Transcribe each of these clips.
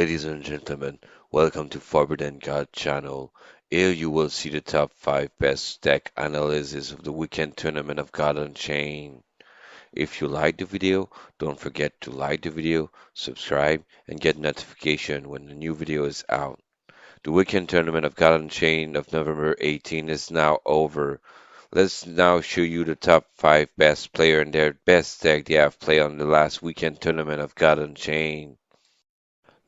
Ladies and gentlemen, welcome to Forbidden God channel. Here you will see the top 5 best deck analysis of the weekend tournament of God Unchained. If you like the video, don't forget to like the video, subscribe, and get notification when the new video is out. The weekend tournament of God Unchained of November 18 is now over. Let's now show you the top 5 best player and their best deck they have played on the last weekend tournament of God Unchained.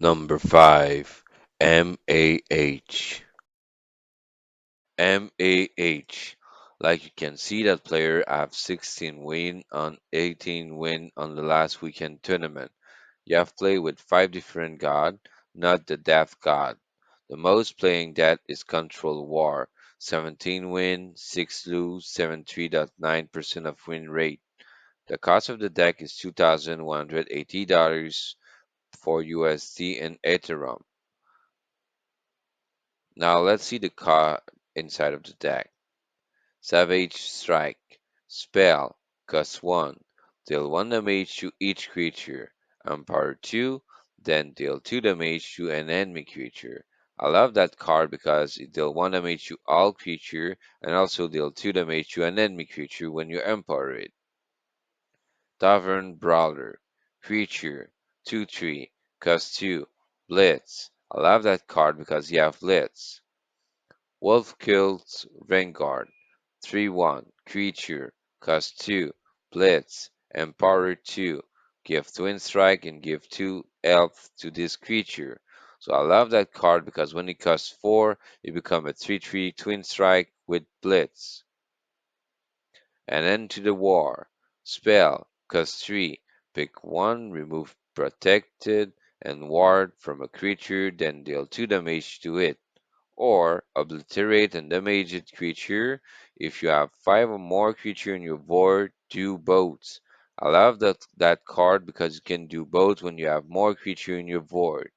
Number 5, MAH. MAH. Like you can see that player have 16 win on 18 win on the last weekend tournament. You have played with 5 different god, not the death god. The most playing that is Control War. 17 win, 6 lose, 73.9% of win rate. The cost of the deck is $2,180 for USD and Ethereum. Now let's see the card inside of the deck. Savage Strike. Spell. Cost 1. Deal 1 damage to each creature. Empower 2. Then deal 2 damage to an enemy creature. I love that card because it deals 1 damage to all creature and also deal 2 damage to an enemy creature when you empower it. Tavern Brawler. Creature. 2/3. Cost 2. Blitz. I love that card because you have Blitz. Wolfkill's Vanguard. 3/1. Creature. Cost 2. Blitz. Empower 2. Give Twin Strike and give 2 health to this creature. So I love that card because when it costs 4, it becomes a 3/3 Twin Strike with Blitz. And Into the War. Spell. Cost 3. Pick 1, remove Protected and Ward from a creature, then deal 2 damage to it. Or obliterate and damaged creature. If you have 5 or more creature in your board, do both. I love that card because you can do both when you have more creature in your board.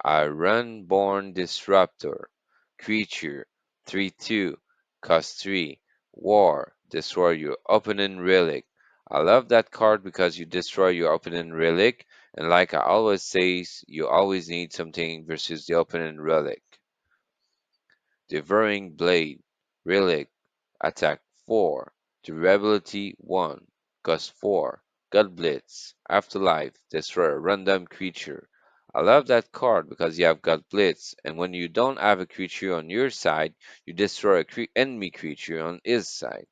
Ironborn Disruptor. Creature. 3/2. Cost 3. War. Destroy your opponent relic. I love that card because you destroy your opponent relic, and like I always say, you always need something versus the opponent relic. Devouring Blade. Relic. Attack 4. Durability 1. Cost 4. God Blitz. Afterlife. Destroy a random creature. I love that card because you have God Blitz, and when you don't have a creature on your side, you destroy a enemy creature on his side.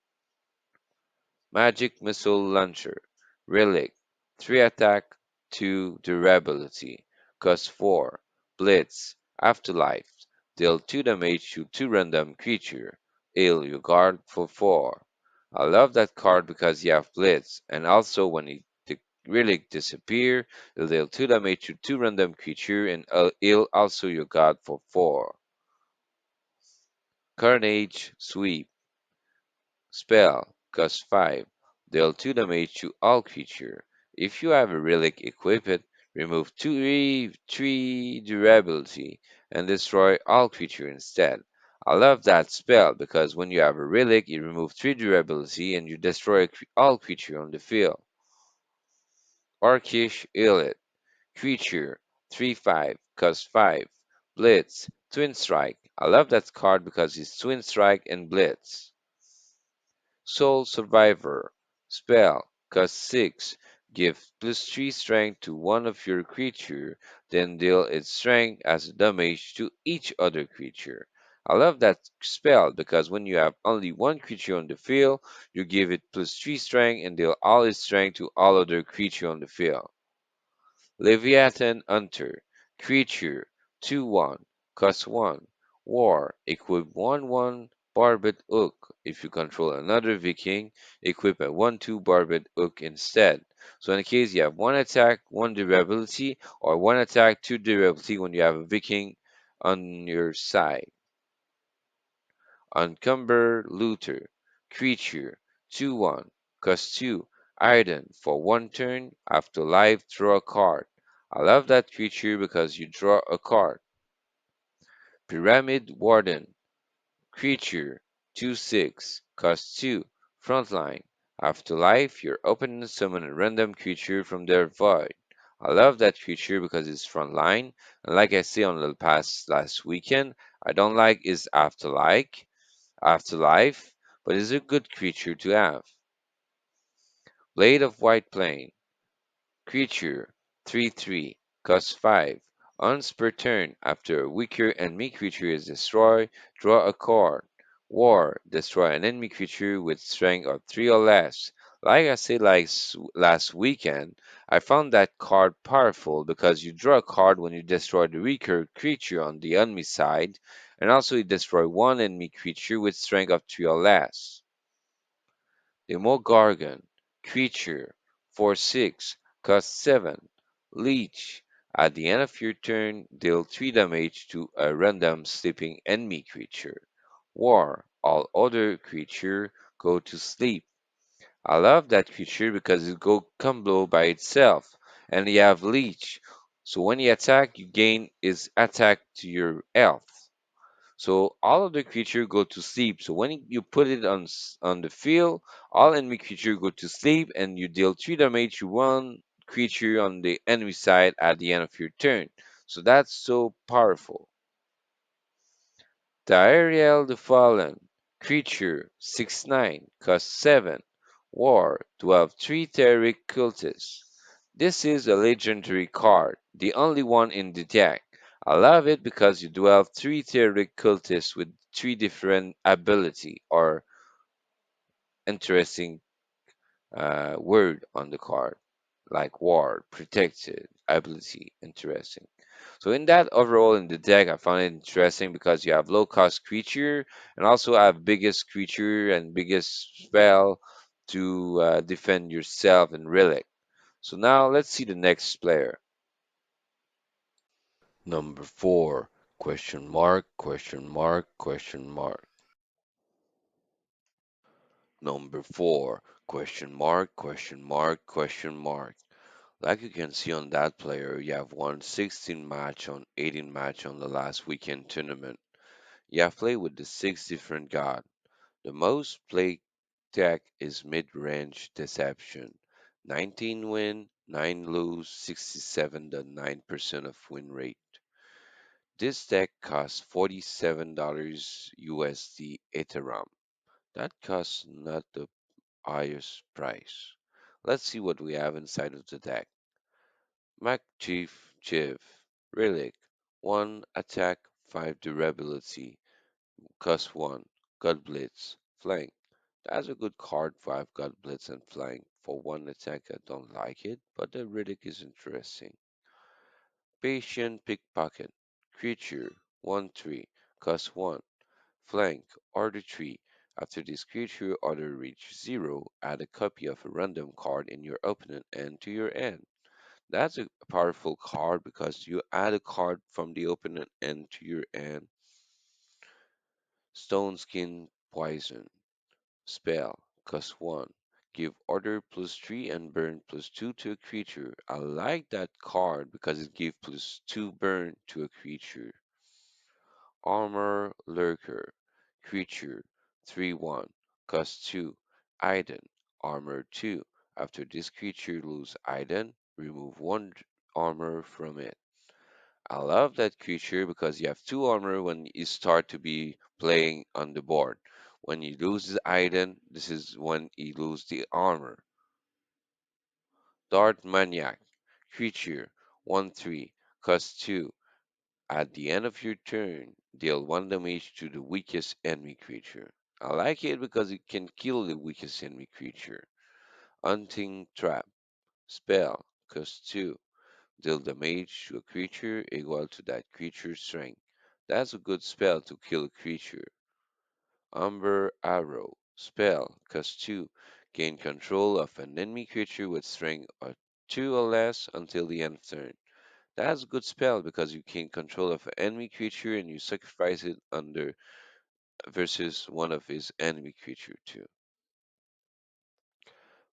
Magic Missile Launcher. Relic. 3 attack, 2 durability. Cost 4. Blitz. Afterlife. Deal 2 damage to 2 random creature. Heal your guard for 4. I love that card because you have Blitz, and also when the relic disappear, it'll deal 2 damage to 2 random creature and heal also your guard for 4. Carnage Sweep. Spell. Cost 5. Deal 2 damage to all creature. If you have a relic equipped, remove 3 durability and destroy all creature instead. I love that spell because when you have a relic, you remove 3 durability and you destroy all creature on the field. Orcish Elite. Creature. 3/5. Cost 5. Blitz. Twin Strike. I love that card because it's Twin Strike and Blitz. Soul Survivor. Spell. Cost 6. Give +3 strength to one of your creature, then deal its strength as damage to each other creature. I love that spell because when you have only one creature on the field, you give it +3 strength and deal all its strength to all other creature on the field. Leviathan Hunter. Creature. 2/1. Cost 1. War. Equip 1/1 Barbed Hook. If you control another Viking, equip a 1/2 Barbed Hook instead. So in case you have 1 attack, 1 durability, or 1 attack, 2 durability when you have a Viking on your side. Uncumber Looter. Creature. 2/1. Cost 2. Iron for 1 turn. After life, draw a card. I love that creature because you draw a card. Pyramid Warden. Creature. 2/6. Cost 2. Frontline. After life, your opponent summon a random creature from their void. I love that creature because it's frontline, and like I said on the past last weekend, I don't like is afterlife, but it's a good creature to have. Blade of White Plane. Creature 3/3 cost 5. Once per turn, after a weaker enemy creature is destroyed, draw a card. War destroy an enemy creature with strength of 3 or less. Like I said last weekend, I found that card powerful because you draw a card when you destroy the weaker creature on the enemy side, and also you destroy one enemy creature with strength of 3 or less. Demogorgon, creature, 4/6, cost 7. Leech. At the end of your turn, deal 3 damage to a random sleeping enemy creature. War. All other creature go to sleep. I love that creature because it go combo by itself, and you have Leech. So when you attack, you gain his attack to your health. So all of the creature go to sleep. So when you put it on the field, all enemy creature go to sleep, and you deal 3 damage to one creature on the enemy side at the end of your turn. So that's so powerful. Diariel the Fallen, creature 6/9, cost 7, war, 3 Terric cultists. This is a legendary card, the only one in the deck. I love it because you have 3 Terric cultists with 3 different ability or interesting word on the card, like ward, protected, ability, interesting. So in that overall in the deck, I found it interesting because you have low cost creature and also have biggest creature and biggest spell to defend yourself and relic. So now let's see the next player. Number 4, question mark, question mark, question mark. Number 4, question mark, question mark, question mark. Like you can see on that player, you have won 16 match on 18 match on the last weekend tournament. You have played with the 6 different god. The most played deck is mid-range deception. 19 win, 9 lose, 67.9% of win rate. This deck costs $47 USD Ethereum. That costs not the highest price. Let's see what we have inside of the deck. Mac Chief Chiv, Relic, 1 attack, 5 durability, cost 1, God Blitz, Flank. That's a good card, 5 God Blitz and Flank. For 1 attack, I don't like it, but the Relic is interesting. Patient Pickpocket, Creature, 1/3, cost 1, Flank, order 3. After this creature order reach 0, add a copy of a random card in your opponent end to your end. That's a powerful card because you add a card from the opponent end to your end. Stone Skin Poison. Spell. Cost 1. Give order +3 and burn +2 to a creature. I like that card because it gives +2 burn to a creature. Armor Lurker. Creature 3/1. Cost 2. Iden. Armor 2. After this creature lose Iden, remove 1 armor from it. I love that creature because you have 2 armor when you start to be playing on the board. When you lose the Iden, this is when you lose the armor. Dart Maniac. Creature 1/3. Cost 2. At the end of your turn, deal 1 damage to the weakest enemy creature. I like it because it can kill the weakest enemy creature. Hunting Trap. Spell. Cost 2. Deal damage to a creature equal to that creature's strength. That's a good spell to kill a creature. Umber Arrow. Spell. Cost 2. Gain control of an enemy creature with strength of 2 or less until the end of turn. That's a good spell because you gain control of an enemy creature and you sacrifice it under versus one of his enemy creature too.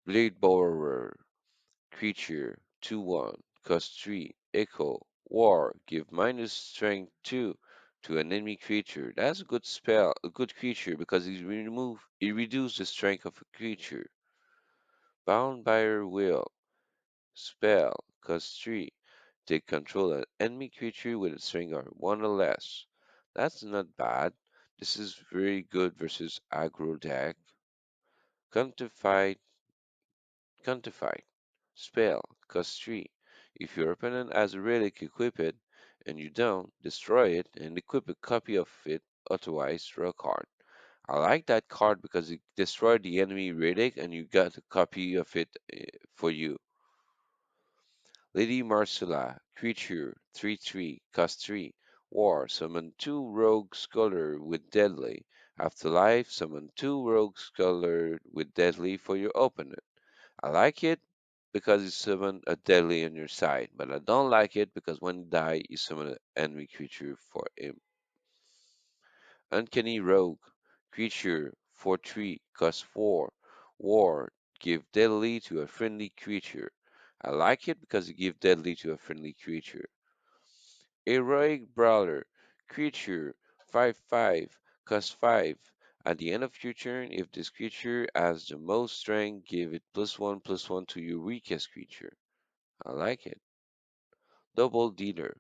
Blade Borrower. Creature 2/1. Cost 3. Echo. War. Give minus strength 2 to an enemy creature. That's a good spell, a good creature because it reduces the strength of a creature. Bound by your will. Spell. cost 3. Take control of enemy creature with a string or 1 or less. That's not bad. This is very good versus aggro deck. Quantified, quantified. Spell, cost 3. If your opponent has a relic, equip it, and you don't, destroy it and equip a copy of it, otherwise draw a card. I like that card because it destroyed the enemy relic and you got a copy of it for you. Lady Marcella, creature, 3/3, cost 3. War, summon 2 Rogue Scholar with Deadly. Afterlife, summon 2 Rogue Scholar with Deadly for your opponent. I like it because you summon a Deadly on your side, but I don't like it because when you die, you summon an enemy creature for him. Uncanny Rogue, creature, 4/3, cost 4. War, give Deadly to a friendly creature. I like it because you give Deadly to a friendly creature. Heroic Brawler, creature, 5/5, cost 5. At the end of your turn, if this creature has the most strength, give it +1/+1 to your weakest creature. I like it. Double Dealer,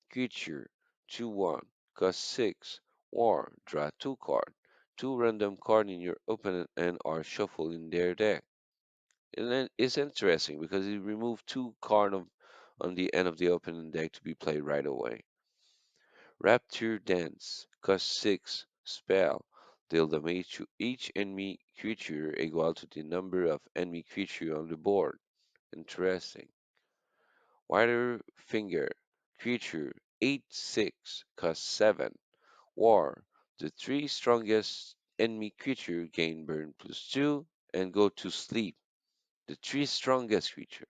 creature, 2/1, cost 6. War, draw 2 card. 2 random card in your opponent and are shuffled in their deck. And then it's interesting because it removed 2 card on the end of the opponent deck to be played right away. Rapture Dance, cost 6, spell. Deal damage to each enemy creature equal to the number of enemy creature on the board. Interesting. Wider Finger, creature, 8/6, cost 7. War. The 3 strongest enemy creature gain burn +2 and go to sleep. The 3 strongest creature.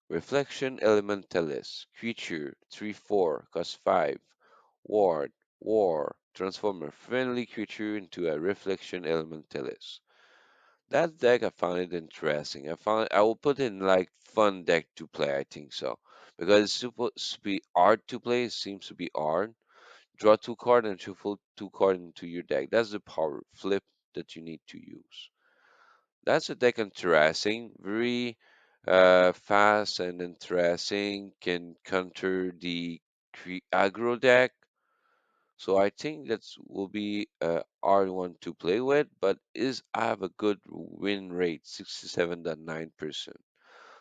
Reflection Elementalis, creature, 3/4, cost 5. Ward, War, transform a friendly creature into a Reflection Elementalis. That deck I found it interesting. I will put it in like fun deck to play. I think so because it's supposed to be hard to play. It seems to be hard. Draw 2 card and shuffle 2 card into your deck. That's the power flip that you need to use. That's a deck interesting. Very fast and interesting. Can counter the aggro deck. So I think that will be a hard one to play with, but is I have a good win rate, 67.9%.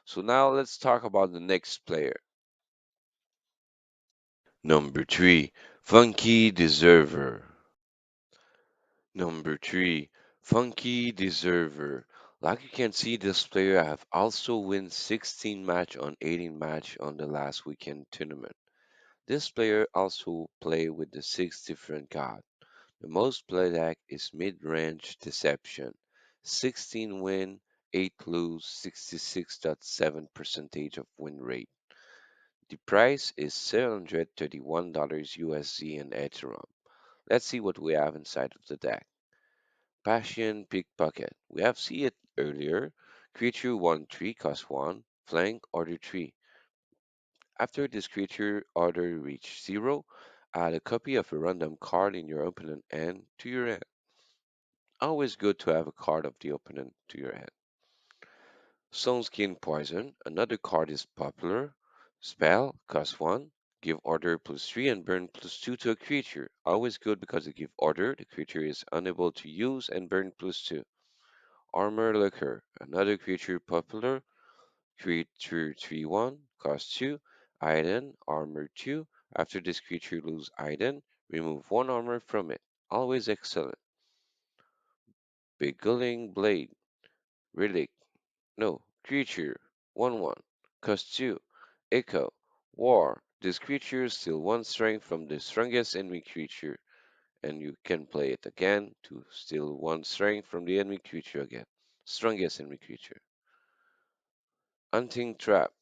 So now let's talk about the next player. Number 3, Funky Deserver. Number 3, Funky Deserver. Like you can see, this player have also win 16 match on 18 match on the last weekend tournament. This player also play with the 6 different god. The most played deck is Mid-Range Deception. 16 win, 8 lose, 66.7 percentage of win rate. The price is $731 USD and Ethereum. Let's see what we have inside of the deck. Passion Pickpocket. We have seen it earlier. Creature 1/3 cost 1. Flank order 3. After this creature order reach 0, add a copy of a random card in your opponent hand to your hand. Always good to have a card of the opponent to your hand. Skin Poison. Another card is popular. Spell, cost 1. Give order +3 and burn +2 to a creature. Always good because it give order. The creature is unable to use and burn +2. Armor Lurker. Another creature popular. Creature 3/1. Cost 2. Item, armor 2. After this creature lose item, remove 1 armor from it. Always excellent. Beguiling Blade. Relic. No, creature. 1/1. Cost 2. Echo. War. This creature steal 1 strength from the strongest enemy creature, and you can play it again to steal 1 strength from the enemy creature again. Strongest enemy creature. Hunting Trap.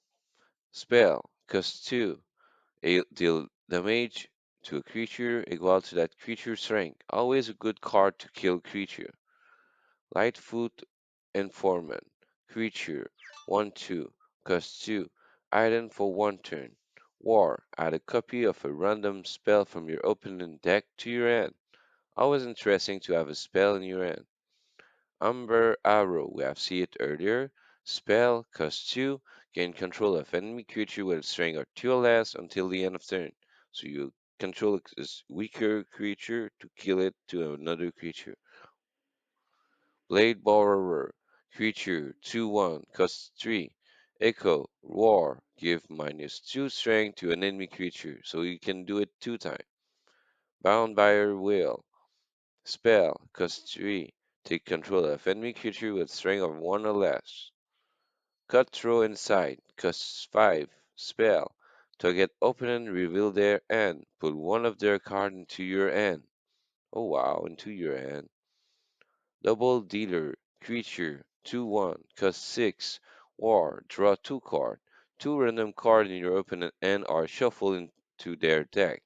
Spell. Cost 2. Deal damage to a creature equal to that creature's strength. Always a good card to kill creature. Lightfoot Informant. Creature 1/2. Cost 2. Item for 1 turn. War. Add a copy of a random spell from your opponent deck to your hand. Always interesting to have a spell in your hand. Umber Arrow. We have seen it earlier. Spell cost 2. gain control of enemy creature with a strength of 2 or less until the end of turn. So you control this weaker creature to kill it to another creature. Blade Borrower, creature 2/1, cost 3. Echo, Roar, give -2 strength to an enemy creature, so you can do it 2 times. Bound by your will, spell, cost 3. Take control of enemy creature with strength of 1 or less. Cutthroat Insight, cost 5. Spell, target opponent reveal their end. Put one of their cards into your hand. Oh wow, into your hand. Double Dealer, creature, 2/1, cost 6. War, draw 2 cards. 2 random cards in your opponent end are shuffled into their deck.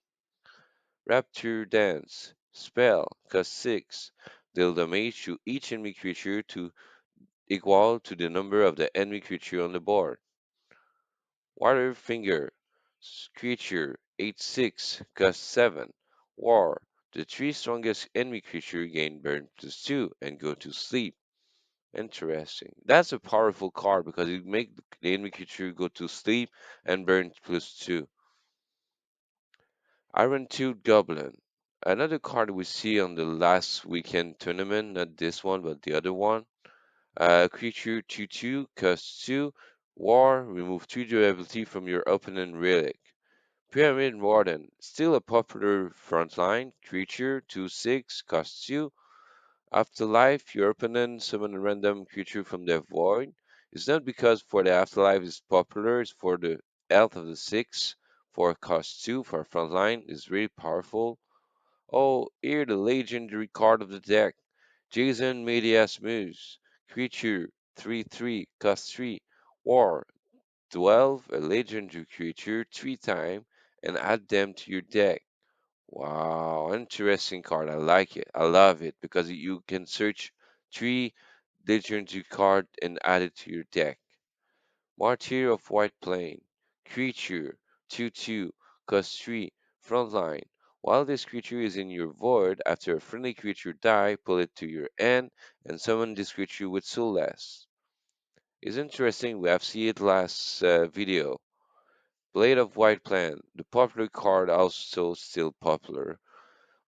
Rapture Dance, spell, cost 6. Deal damage to each enemy creature to equal to the number of the enemy creature on the board. Water Finger, creature, 8/6, cost 7. War, the 3 strongest enemy creature gain burn +2 and go to sleep. Interesting. That's a powerful card because it make the enemy creature go to sleep and burn +2. Iron Tooth Goblin. Another card we see on the last weekend tournament, not this one, but the other one. Creature 2/2, cost 2. War, remove 2 durability from your opponent relic. Pyramid Warden, still a popular frontline. Creature 2/6, cost 2. Afterlife, your opponent summon a random creature from their void. It's not because for the afterlife is popular, it's for the health of the six. For cost 2 for frontline is really powerful. Oh, here the legendary card of the deck. Jason Medias Moose. Creature 3/3, cost 3. War, 12 a legendary creature 3 times and add them to your deck. Wow, interesting card. I like it. I love it because you can search 3 legendary card and add it to your deck. Martyr of White Plain. Creature 2/2, cost 3, frontline. While this creature is in your void, after a friendly creature die, pull it to your end and summon this creature with Soulless. It's interesting, we have seen it last video. Blade of White Plain, the popular card also still popular.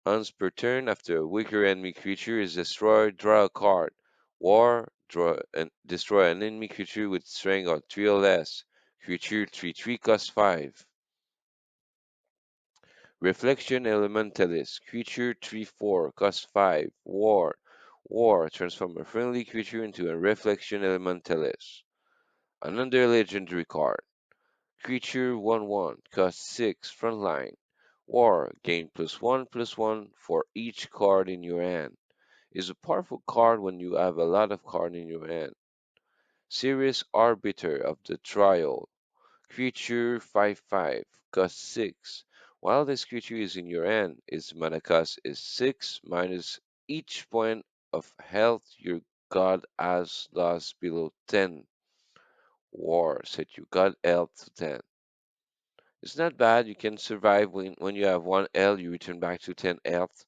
Once per turn, after a weaker enemy creature is destroyed, draw a card. War, draw and destroy an enemy creature with strength of 3 or less. Creature 3/3 cost 5. Reflection Elementalist. Creature 3/4 cost 5. War. War, transform a friendly creature into a Reflection Elementalist. Another legendary card. Creature 1/1 cost 6. Frontline. War, gain +1/+1 for each card in your hand. Is a powerful card when you have a lot of cards in your hand. Serious Arbiter of the Trial. Creature 5/5, cost 6. While this creature is in your hand, its mana cost is 6 minus each point of health your god has lost below 10. War, set your god health to 10. It's not bad, you can survive when you have 1 L, you return back to 10 health.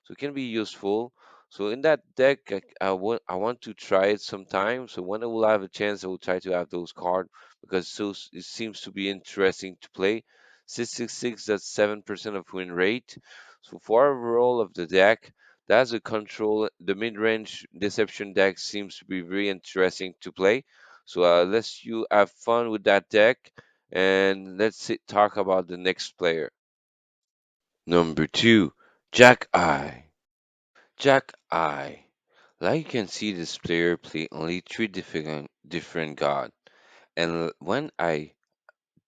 So it can be useful. So in that deck, I want to try it sometime. So when I will have a chance, I will try to have those cards because it seems to be interesting to play. 666, that's 7% of win rate. So for overall of the deck, that's a control. The mid-range deception deck seems to be very interesting to play. So let's you have fun with that deck, and talk about the next player. Number two, Jack Eye. Jack Eye. Like you can see, this player play only three different god. And when I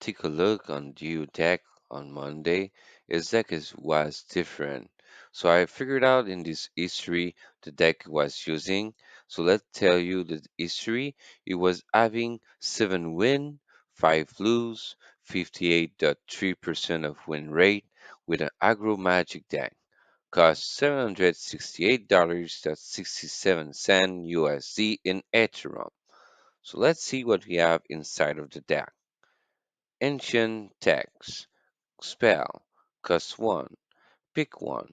take a look on Duo deck on Monday, his was different. So I figured out in this history the deck was using. So let's tell you the history. It was having 7 win, 5 lose, 58.3% of win rate with an aggro magic deck. Cost $768.67 USD in Ethereum. So let's see what we have inside of the deck. Ancient Text. Spell. Cost 1. Pick 1.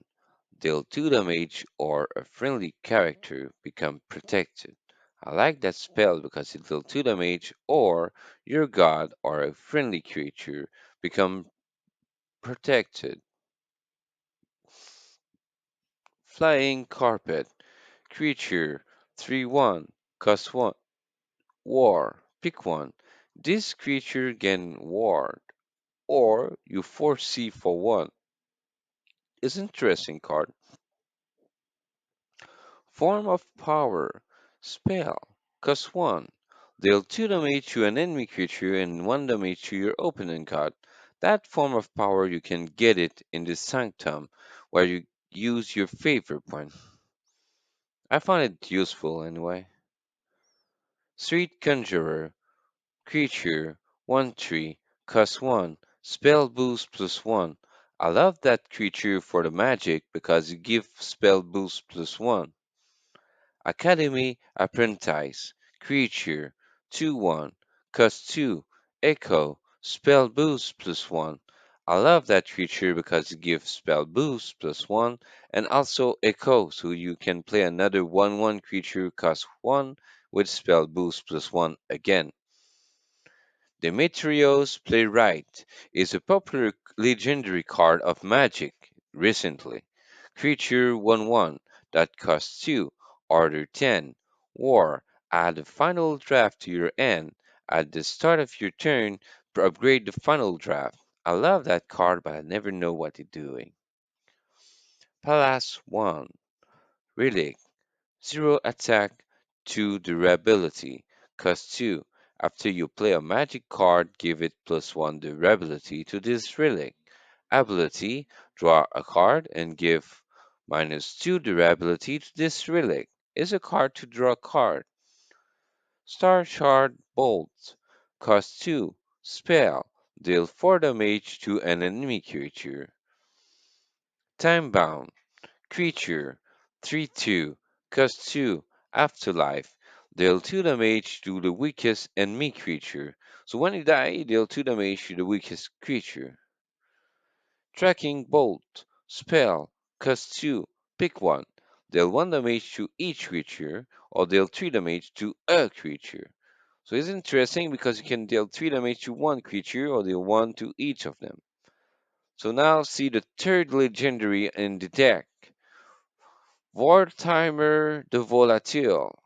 Deal 2 damage or a friendly character become protected. I like that spell because it will 2 damage or your god or a friendly creature become protected. Flying Carpet. Creature 3/1. Cost 1. War. Pick one. This creature gain ward or you foresee for one. Is interesting card. Form of Power. Spell. Cost 1. Deal 2 damage to an enemy creature and 1 damage to your opponent card. That form of power you can get it in the Sanctum where you use your favorite one. I find it useful anyway. Street Conjurer. Creature 1/3. Cost 1. Spell boost plus 1. I love that creature for the magic because you give spell boost plus 1. Academy Apprentice. Creature 2/1. Cost 2. Echo. Spell boost plus 1. I love that creature because it gives spell boost plus 1 and also Echo, so you can play another 1/1 creature cost 1 with spell boost plus 1 again. Demetrios Playwright is a popular legendary card of Magic recently. Creature 1/1 that costs 2, Order 10, War. Add a final draft to your end. At the start of your turn, upgrade the final draft. I love that card, but I never know what it's doing. Palace 1, Relic. 0 attack, 2 durability. Cost 2. After you play a magic card, give it plus 1 durability to this relic. Ability: draw a card and give minus 2 durability to this relic. Is a card to draw a card. Star Shard Bolt. Cost 2. Spell. Deal 4 damage to an enemy creature. Time Bound. Creature 3/2. Cost 2. Afterlife. Deal 2 damage to the weakest enemy creature. So when you die, deal 2 damage to the weakest creature. Tracking Bolt. Spell. Cost 2. Pick one. Deal 1 damage to each creature, or deal 3 damage to a creature. So it's interesting because you can deal 3 damage to one creature, or deal 1 to each of them. So now see the third legendary in the deck. Wartimer the Volatile.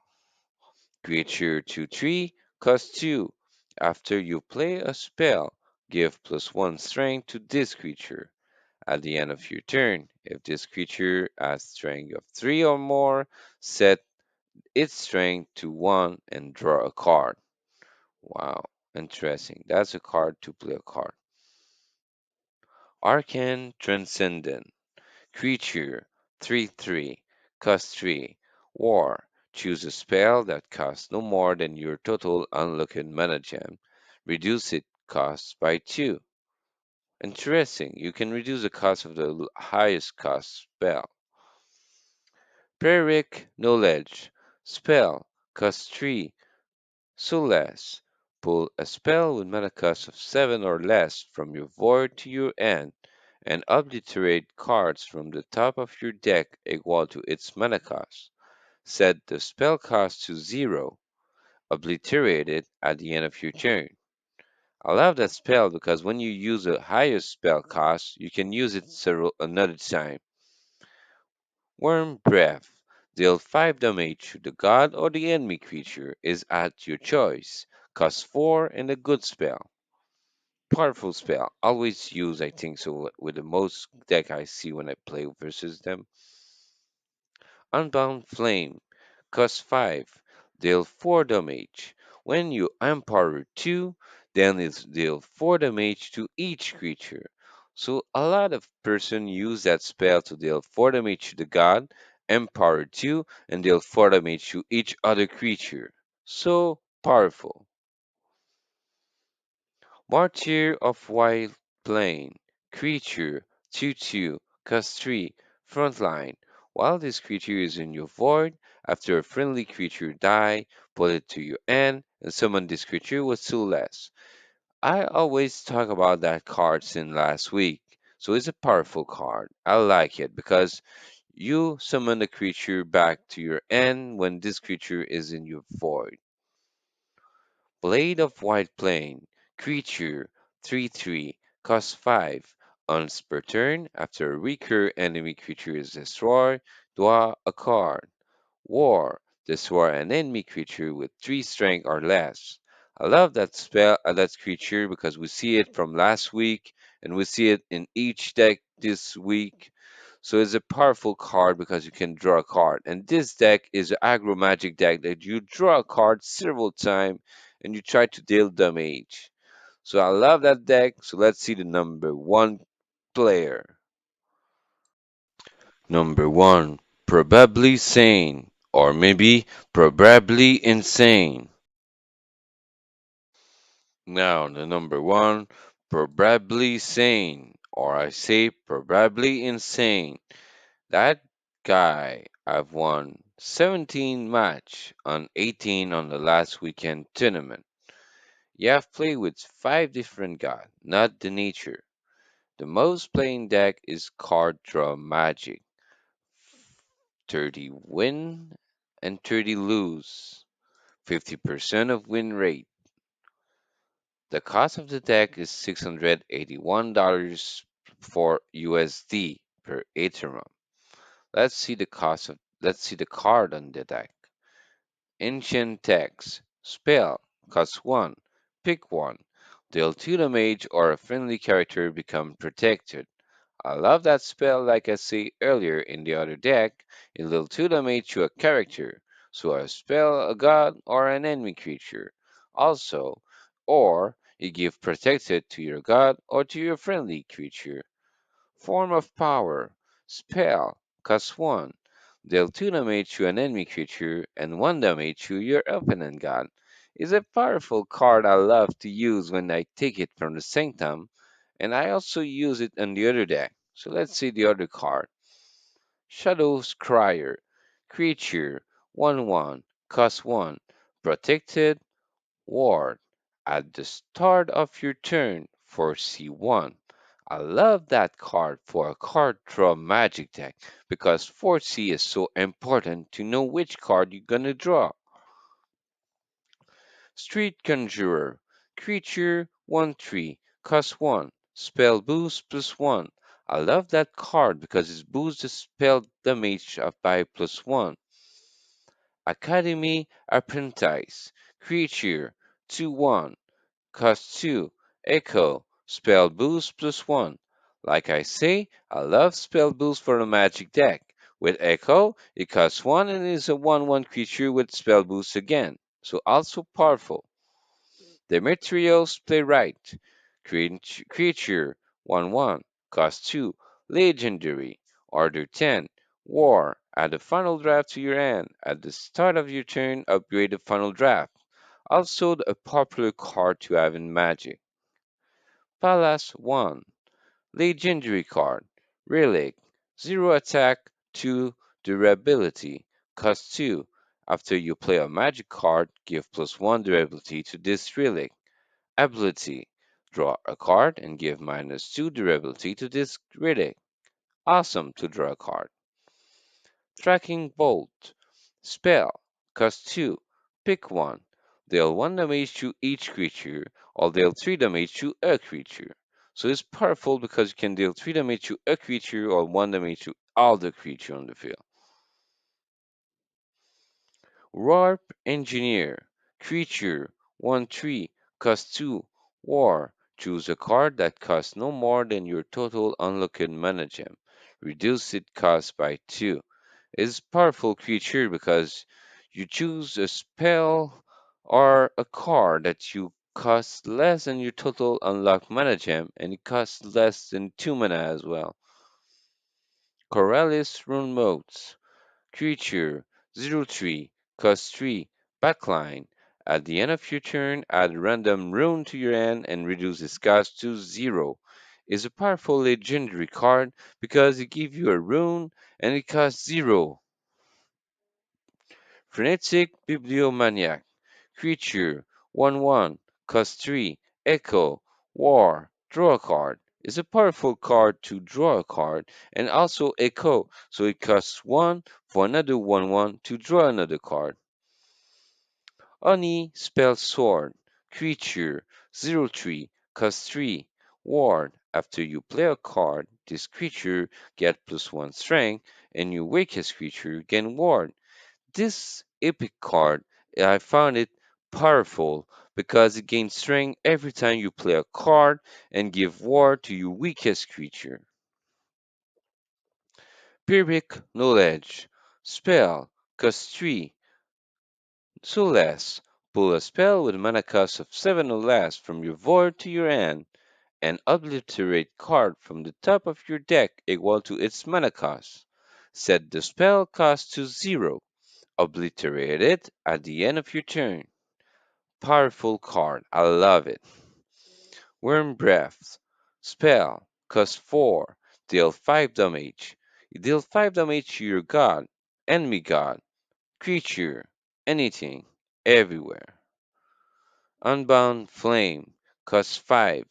Creature 2/3, cost 2. After you play a spell, give plus 1 strength to this creature. At the end of your turn, if this creature has strength of 3 or more, set its strength to 1 and draw a card. Wow, interesting. That's a card to play a card. Arcane Transcendent. Creature 3/3, cost 3. War. Choose a spell that costs no more than your total unlocked mana gem. Reduce its cost by 2. Interesting, you can reduce the cost of the highest cost spell. Preric Knowledge. Spell. Cost 3. So less. Pull a spell with mana cost of 7 or less from your void to your end, and obliterate cards from the top of your deck equal to its mana cost. Set the spell cost to 0. Obliterate it at the end of your turn. I love that spell because when you use a higher spell cost, you can use it several another time. Worm Breath. Deal 5 damage to the god or the enemy creature is at your choice. Cost 4 and a good spell. Powerful spell. Always use, I think so, with the most deck I see when I play versus them. Unbound Flame. Cost 5. Deal 4 damage. When you empower 2, then it's deal 4 damage to each creature. So a lot of person use that spell to deal 4 damage to the god, empower 2, and deal 4 damage to each other creature. So powerful. Martyr of Wild Plain. Creature 2/2, cost 3, frontline. While this creature is in your void, after a friendly creature die, put it to your end and summon this creature with 2 less. I always talk about that card since last week, so it's a powerful card. I like it because You summon a creature back to your end when this creature is in your void. Blade of White Plane. Creature 3/3. Cost 5. Once per turn, after a weaker enemy creature is destroyed, draw a card. War. Destroy an enemy creature with 3 strength or less. I love that that creature because we see it from last week and we see it in each deck this week. So it's a powerful card because you can draw a card. And this deck is an aggro magic deck that you draw a card several times and you try to deal damage. So I love that deck. So let's see the number one player. Number one, probably sane, or maybe probably insane. Now, the number one, probably sane, or I say probably insane. That guy I've won 17 match on 18 on the last weekend tournament. You have played with 5 different gods, not the nature. The most playing deck is card draw magic. 30 win and 30 lose. 50% of win rate. The cost of the deck is $681 for USD per Ethereum. Let's see the card on the deck. Ancient Text. Spell. Cost 1. Pick 1. Deal 2 damage or a friendly character become protected. I love that spell like I said earlier in the other deck. It deal 2 damage to a character, so a spell, a god, or an enemy creature. Also, or you give protected to your god or to your friendly creature. Form of power. Spell. Cost 1. Deal 2 damage to an enemy creature and 1 damage to your opponent god. Is a powerful card I love to use when I take it from the Sanctum, and I also use it on the other deck. So let's see the other card. Shadow's Crier. Creature 1/1. Cost 1. Protected. Ward. At the start of your turn for C1. I love that card for a card draw magic deck because 4C is so important to know which card you're gonna draw. Street Conjurer. Creature 1/3. Cost 1. Spell boost plus 1. I love that card because it boosts the spell damage up by plus 1. Academy Apprentice. Creature 2/1. Cost 2. Echo. Spell boost plus 1. Like I say, I love spell boost for a magic deck. With Echo, it costs 1 and is a 1/1 creature with spell boost again. So also powerful. Demetrios Playwright. Creature 1/1. Cost 2. Legendary. Order 10. War. Add the final draft to your hand. At the start of your turn, upgrade the final draft. Also a popular card to have in Magic. Palace 1. Legendary card. Relic. 0 attack, 2 durability. Cost 2. After you play a magic card, give plus 1 durability to this relic. Ability. Draw a card and give minus 2 durability to this relic. Awesome to draw a card. Tracking Bolt. Spell. Cost 2. Pick 1. Deal 1 damage to each creature, or deal 3 damage to a creature. So it's powerful because you can deal 3 damage to a creature or 1 damage to all the creature on the field. Warp Engineer. Creature 1/3. Cost 2. War. Choose a card that costs no more than your total unlocked mana gem. Reduce its cost by 2. It's a powerful creature because you choose a spell or a card that you cost less than your total unlocked mana gem and it costs less than 2 mana as well. Corellis Rune Modes. Creature 0/3, cost 3, backline. At the end of your turn, add a random rune to your hand and reduce its cost to 0. It's a powerful legendary card because it gives you a rune and it costs 0. Frenetic Bibliomaniac. Creature 1/1, cost 3, Echo, War, draw a card. is a powerful card to draw a card, and also Echo, so it costs 1 for another 1/1 to draw another card. Oni spell sword, creature, 0/3, cost 3, ward. After you play a card, this creature get +1 strength, and your weakest creature gain ward. This epic card, I found it powerful because it gains strength every time you play a card and give ward to your weakest creature. Pyrrhic Knowledge. Spell. Cost 3. So less. Pull a spell with mana cost of 7 or less from your void to your hand, and obliterate card from the top of your deck equal to its mana cost. Set the spell cost to 0. Obliterate it at the end of your turn. Powerful card. I love it. Worm Breath. Spell. Cost 4. Deal 5 damage. You deal 5 damage to your god, enemy god, creature, anything, everywhere. Unbound Flame. Cost 5.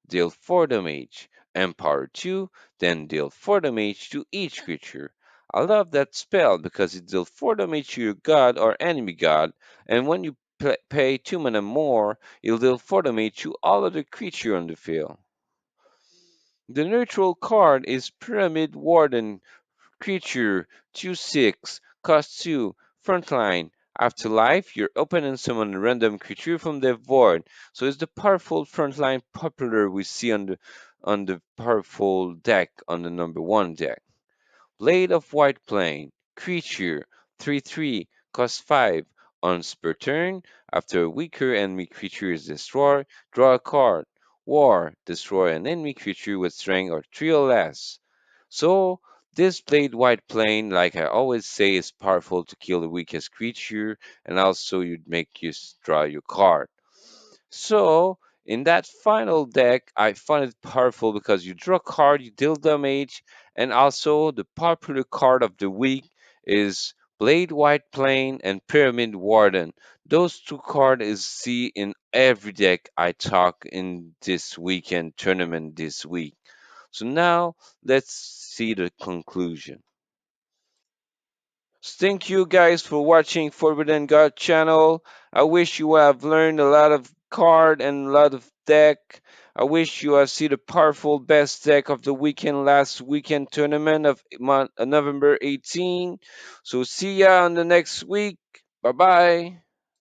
Deal 4 damage. Empower 2. Then deal 4 damage to each creature. I love that spell because it deals 4 damage to your god or enemy god, and when you pay 2 mana more, it'll deal 4 damage to all other creature on the field. The neutral card is Pyramid Warden, creature, 2/6, cost 2, frontline. Afterlife, your opponent summon a random creature from their void. So it's the powerful frontline popular we see on the powerful deck on the number 1 deck. Blade of White Plane, creature, 3/3, cost 5. On per turn, after a weaker enemy creature is destroyed, draw a card. War, destroy an enemy creature with strength or 3 or less. So, this Blade White Plane, like I always say, is powerful to kill the weakest creature, and also you'd make you draw your card. So, in that final deck, I find it powerful because you draw a card, you deal damage, and also the popular card of the week is Blade White Plane and Pyramid Warden. Those two cards is see in every deck I talk in this weekend tournament this week. So now let's see the conclusion. Thank you guys for watching Forbidden God channel. I wish you have learned a lot of card and a lot of deck. I wish you have seen the powerful best deck of the weekend last weekend tournament of November 18. So see ya on the next week. Bye bye.